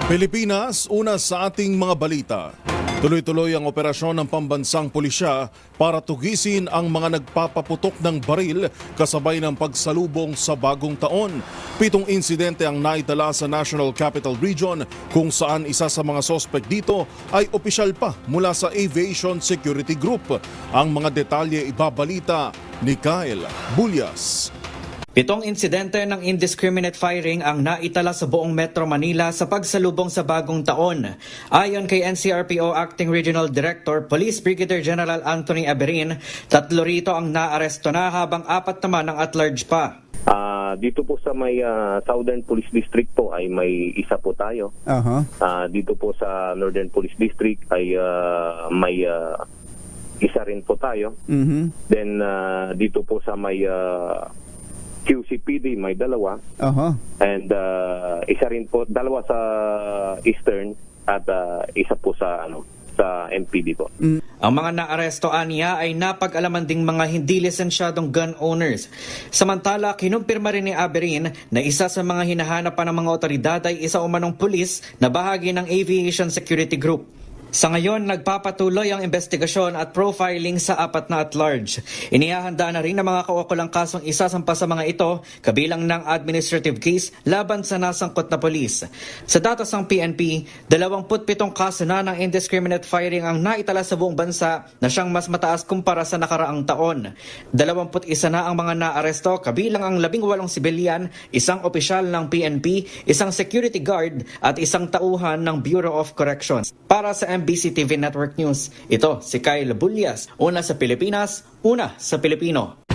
Pilipinas, una sa ating mga balita. Tuloy-tuloy ang operasyon ng pambansang pulisya para tugisin ang mga nagpapaputok ng baril kasabay ng pagsalubong sa bagong taon. 7 insidente ang naitala sa National Capital Region kung saan isa sa mga sospek dito ay opisyal pa mula sa Aviation Security Group. Ang mga detalye ibabalita ni Kyle Bulyas. 7 insidente ng indiscriminate firing ang naitala sa buong Metro Manila sa pagsalubong sa bagong taon. Ayon kay NCRPO Acting Regional Director Police Brigadier General Anthony Aberin, 3 rito ang naaresto na habang 4 naman ang at large pa. Dito po sa may Southern Police District po ay may isa po tayo. Dito po sa Northern Police District ay may isa rin po tayo. Then dito po sa may QCPD may 2. And isa rin po, 2 sa Eastern at isa po sa sa MPD po. Ang mga naarestoan niya ay napag-alaman ding mga hindi lisensyadong gun owners. Samantala, kinumpirma rin ni Aberin na isa sa mga hinahanap pa ng mga otoridad ay isa umanong pulis na bahagi ng Aviation Security Group. Sa ngayon, nagpapatuloy ang investigasyon at profiling sa 4 na at large. Inihahanda na rin ng mga kaukulang kasong isasampa sa mga ito, kabilang ng administrative case laban sa nasangkot na polis. Sa datos ng PNP, 27 kaso na ng indiscriminate firing ang naitala sa buong bansa na siyang mas mataas kumpara sa nakaraang taon. 21 na ang mga naaresto, kabilang ang 18 sibilyan, 1 opisyal ng PNP, 1 security guard at 1 tauhan ng Bureau of Corrections. Para sa MBC TV Network News, ito si Kyle Bulyas, una sa Pilipinas, una sa Pilipino.